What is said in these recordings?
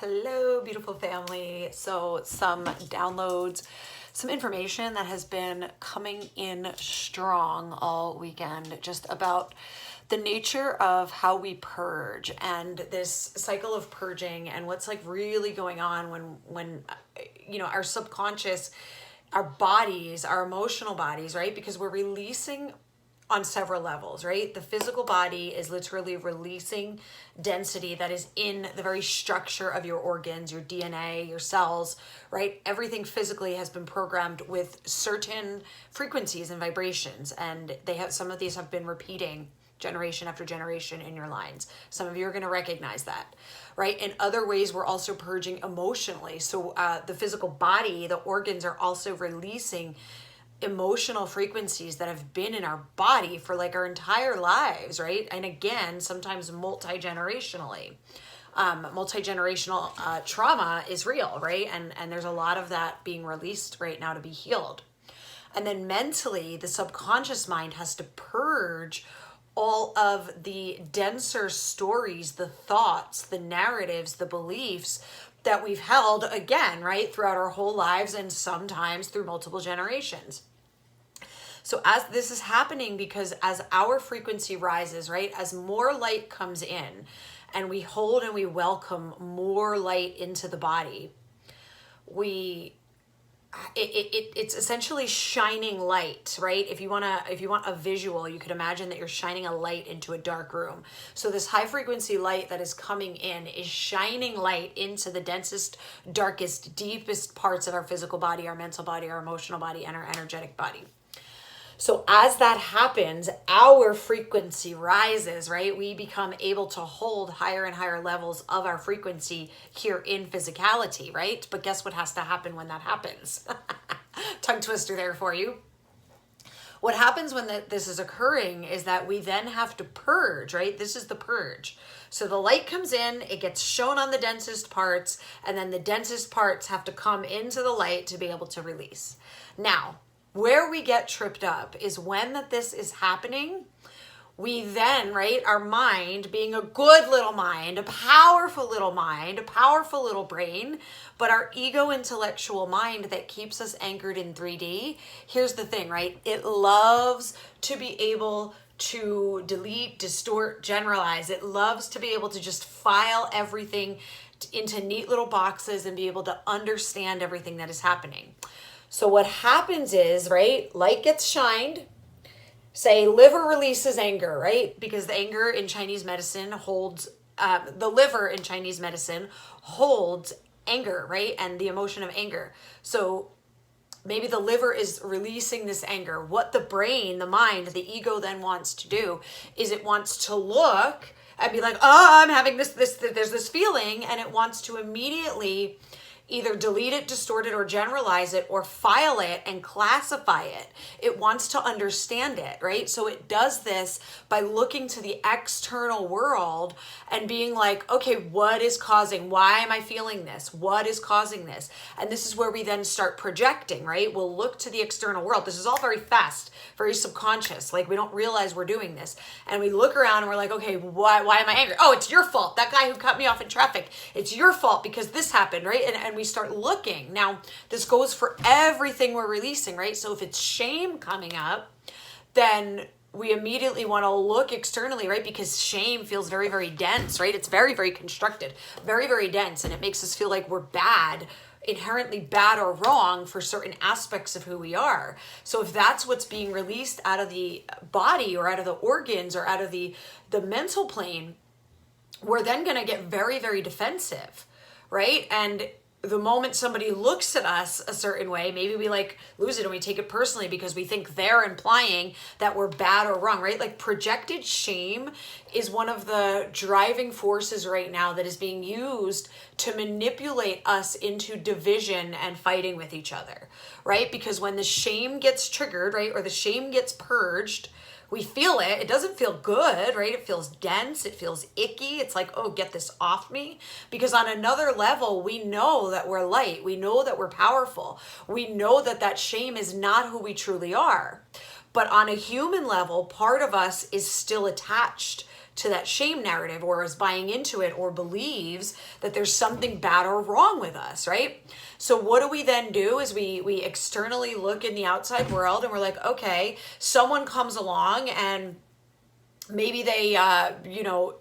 Hello, beautiful family. So some downloads, some information that has been coming in strong all weekend, just about the nature of how we purge and this cycle of purging and what's like really going on when our subconscious, our bodies, our emotional bodies, right? Because we're releasing on several levels, right? The physical body is literally releasing density that is in the very structure of your organs, your DNA, your cells, right? Everything physically has been programmed with certain frequencies and vibrations, and some of these have been repeating generation after generation in your lines. Some of you are going to recognize that, right? In other ways, we're also purging emotionally. So the physical body, the organs are also releasing emotional frequencies that have been in our body for like our entire lives, right? And again, sometimes multi-generationally. Multi-generational trauma is real, right? And there's a lot of that being released right now to be healed. And then mentally, the subconscious mind has to purge all of the denser stories, the thoughts, the narratives, the beliefs that we've held, again, right, throughout our whole lives and sometimes through multiple generations. So as this is happening, because as our frequency rises, right, as more light comes in and we hold and we welcome more light into the body, it's essentially shining light, right? If you want a visual, you could imagine that you're shining a light into a dark room. So this high frequency light that is coming in is shining light into the densest, darkest, deepest parts of our physical body, our mental body, our emotional body, and our energetic body. So as that happens, our frequency rises, right? We become able to hold higher and higher levels of our frequency here in physicality, right? But guess what has to happen when that happens? Tongue twister there for you. What happens when this is occurring is that we then have to purge, right? This is the purge. So the light comes in, it gets shown on the densest parts, and then the densest parts have to come into the light to be able to release. Now, where we get tripped up is when this is happening, we then, right, our mind being a good little mind, a powerful little mind, a powerful little brain, but our ego intellectual mind that keeps us anchored in 3D, here's the thing, right? It loves to be able to delete, distort, generalize. It loves to be able to just file everything into neat little boxes and be able to understand everything that is happening. So what happens is, right, light gets shined, say liver releases anger, right? Because the anger in Chinese medicine holds, the liver in Chinese medicine holds anger, right? And the emotion of anger. So maybe the liver is releasing this anger. What the brain, the mind, the ego then wants to do is it wants to look and be like, oh, I'm having there's this feeling, and it wants to immediately either delete it, distort it, or generalize it, or file it and classify it. It wants to understand it, right? So it does this by looking to the external world and being like, okay, what is causing? Why am I feeling this? What is causing this? And this is where we then start projecting, right? We'll look to the external world. This is all very fast, very subconscious. Like we don't realize we're doing this. And we look around and we're like, okay, why am I angry? Oh, it's your fault. That guy who cut me off in traffic. It's your fault because this happened, right? And we start looking. Now, this goes for everything we're releasing, right? So if it's shame coming up, then we immediately want to look externally, right? Because shame feels very, very dense, right? It's very, very constructed, very, very dense. And it makes us feel like we're bad, inherently bad or wrong for certain aspects of who we are. So if that's what's being released out of the body or out of the organs or out of the mental plane, we're then going to get very, very defensive, right? And the moment somebody looks at us a certain way, maybe we like lose it and we take it personally because we think they're implying that we're bad or wrong, right? Like projected shame is one of the driving forces right now that is being used to manipulate us into division and fighting with each other, right? Because when the shame gets triggered, right, or the shame gets purged, we feel it. It doesn't feel good, right? It feels dense. It feels icky. It's like, oh, get this off me. Because on another level, we know that we're light. We know that we're powerful. We know that shame is not who we truly are. But on a human level, part of us is still attached to that shame narrative, or is buying into it, or believes that there's something bad or wrong with us, right? So what do we then do is we externally look in the outside world and we're like, okay, someone comes along and maybe they,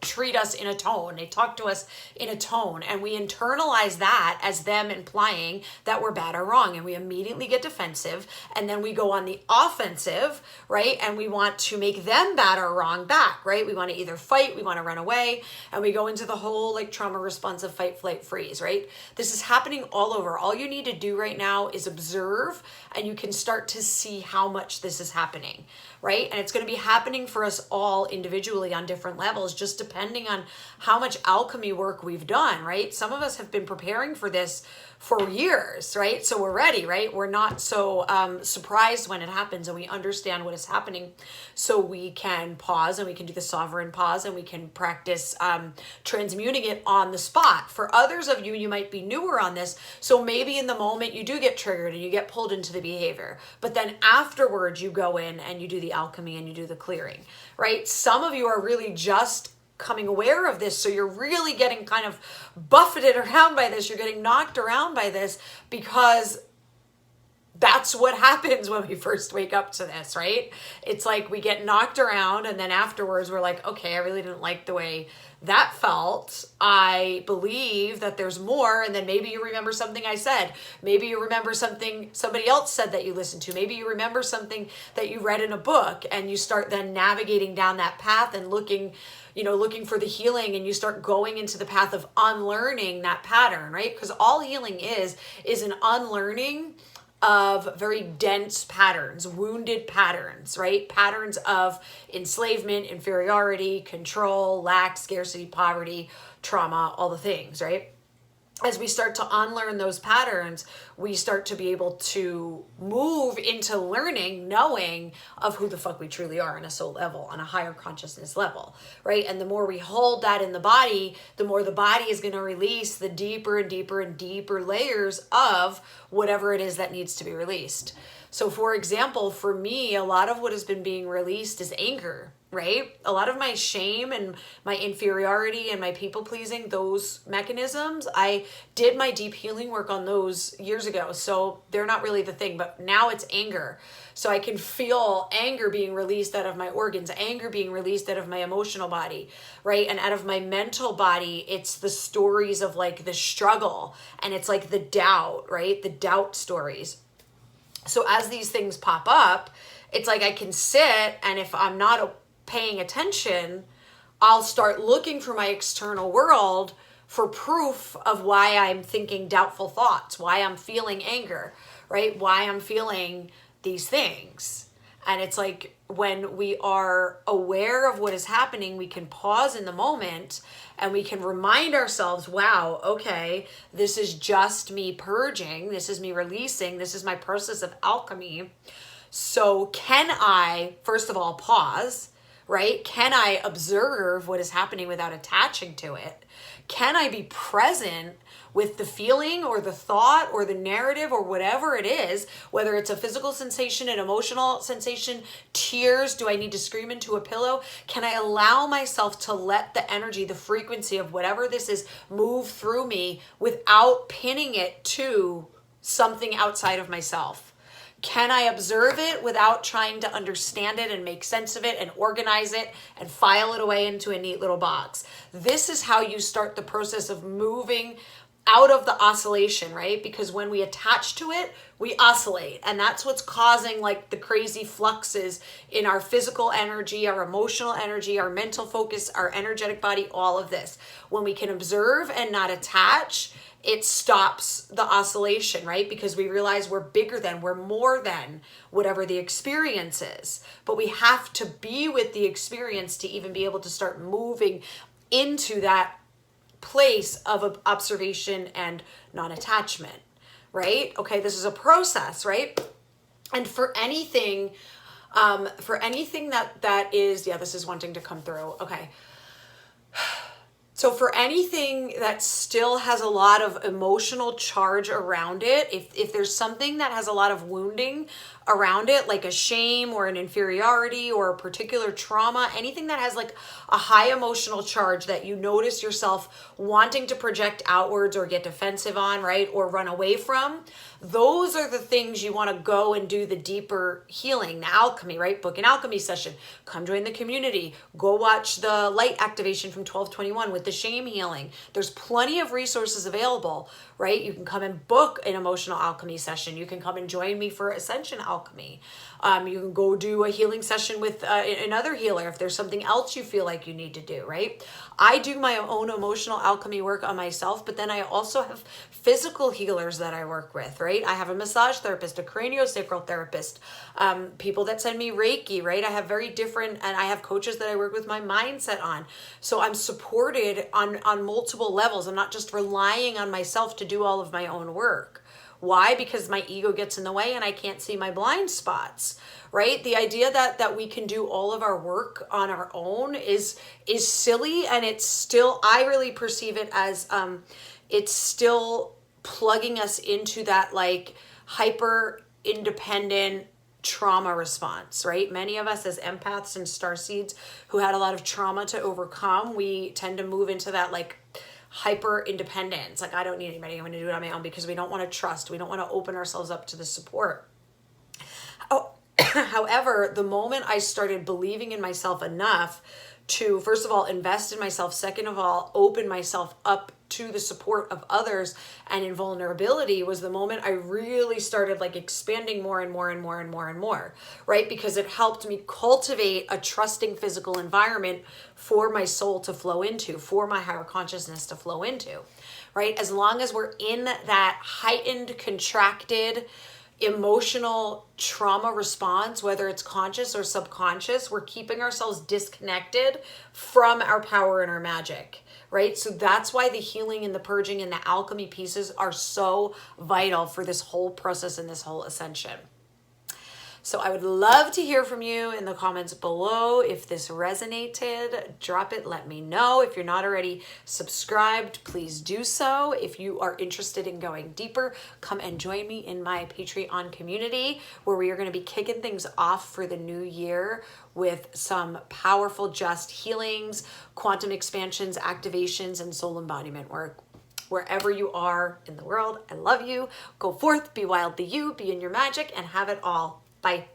treat us in a tone. They talk to us in a tone, and we internalize that as them implying that we're bad or wrong. And we immediately get defensive, and then we go on the offensive, right? And we want to make them bad or wrong back, right? We want to either fight, we want to run away, and we go into the whole like trauma responsive fight, flight, freeze, right? This is happening all over. All you need to do right now is observe, and you can start to see how much this is happening, right? And it's going to be happening for us all individually on different levels, just depending on how much alchemy work we've done, right? Some of us have been preparing for this for years, right? So we're ready, right? We're not so surprised when it happens, and we understand what is happening. So we can pause, and we can do the sovereign pause, and we can practice transmuting it on the spot. For others of you, you might be newer on this. So maybe in the moment you do get triggered and you get pulled into the behavior, but then afterwards you go in and you do the alchemy and you do the clearing, right? Some of you are really just becoming aware of this, so you're really getting kind of buffeted around by this. You're getting knocked around by this because that's what happens when we first wake up to this, right? It's like we get knocked around, and then afterwards we're like, okay, I really didn't like the way that felt. I believe that there's more. And then maybe you remember something I said. Maybe you remember something somebody else said that you listened to. Maybe you remember something that you read in a book, and you start then navigating down that path and looking for the healing, and you start going into the path of unlearning that pattern, right? Because all healing is an unlearning of very dense patterns, wounded patterns, right? Patterns of enslavement, inferiority, control, lack, scarcity, poverty, trauma, all the things, right? As we start to unlearn those patterns, we start to be able to move into learning, knowing of who the fuck we truly are on a soul level, on a higher consciousness level, right? And the more we hold that in the body, the more the body is going to release the deeper and deeper and deeper layers of whatever it is that needs to be released. So for example, for me, a lot of what has been being released is anger, right? A lot of my shame and my inferiority and my people pleasing, those mechanisms, I did my deep healing work on those years ago. So they're not really the thing, but now it's anger. So I can feel anger being released out of my organs, anger being released out of my emotional body, right? And out of my mental body, it's the stories of like the struggle, and it's like the doubt, right? The doubt stories. So as these things pop up, it's like I can sit, and if I'm not paying attention, I'll start looking for my external world for proof of why I'm thinking doubtful thoughts, why I'm feeling anger, right? Why I'm feeling these things. And it's like when we are aware of what is happening, we can pause in the moment and we can remind ourselves, wow, okay, this is just me purging. This is me releasing. This is my process of alchemy. So can I, first of all, pause, right? Can I observe what is happening without attaching to it? Can I be present with the feeling or the thought or the narrative or whatever it is, whether it's a physical sensation, an emotional sensation, tears, do I need to scream into a pillow? Can I allow myself to let the energy, the frequency of whatever this is move through me without pinning it to something outside of myself? Can I observe it without trying to understand it and make sense of it and organize it and file it away into a neat little box? This is how you start the process of moving out of the oscillation, right? Because when we attach to it, we oscillate. And that's what's causing like the crazy fluxes in our physical energy, our emotional energy, our mental focus, our energetic body, all of this. When we can observe and not attach, it stops the oscillation, right? Because we realize we're bigger than, we're more than whatever the experience is. But we have to be with the experience to even be able to start moving into that place of observation and non-attachment, right? Okay, this is a process, right? And for anything that is, yeah, this is wanting to come through. Okay. So for anything that still has a lot of emotional charge around it, if there's something that has a lot of wounding around it, like a shame or an inferiority or a particular trauma, anything that has like a high emotional charge that you notice yourself wanting to project outwards or get defensive on, right? Or run away from, those are the things you want to go and do the deeper healing, the alchemy, right? Book an alchemy session, come join the community, go watch the light activation from 1221 with the shame healing. There's plenty of resources available, right? You can come and book an emotional alchemy session. You can come and join me for Ascension alchemy. You can go do a healing session with another healer if there's something else you feel like you need to do, right? I do my own emotional alchemy work on myself, but then I also have physical healers that I work with, right? I have a massage therapist, a craniosacral therapist, people that send me Reiki, right? I have very different, and I have coaches that I work with my mindset on. So I'm supported on multiple levels. I'm not just relying on myself to do all of my own work. Why? Because my ego gets in the way and I can't see my blind spots, right? The idea that we can do all of our work on our own is silly, and it's still, I really perceive it as it's still plugging us into that like hyper independent trauma response, right? Many of us as empaths and starseeds who had a lot of trauma to overcome, we tend to move into that like hyper independence. Like, I don't need anybody, I'm going to do it on my own, because we don't want to trust. We don't want to open ourselves up to the support. Oh, however, the moment I started believing in myself enough to, first of all, invest in myself, second of all, open myself up to the support of others and in vulnerability, was the moment I really started like expanding more and more and more and more and more, right? Because it helped me cultivate a trusting physical environment for my soul to flow into, for my higher consciousness to flow into, right? As long as we're in that heightened, contracted, emotional trauma response, whether it's conscious or subconscious, we're keeping ourselves disconnected from our power and our magic, right? So that's why the healing and the purging and the alchemy pieces are so vital for this whole process and this whole ascension. So I would love to hear from you in the comments below. If this resonated, drop it, let me know. If you're not already subscribed, please do so. If you are interested in going deeper, come and join me in my Patreon community, where we are going to be kicking things off for the new year with some powerful just healings, quantum expansions, activations, and soul embodiment work. Wherever you are in the world, I love you. Go forth, be wild, be you, be in your magic, and have it all. Bye.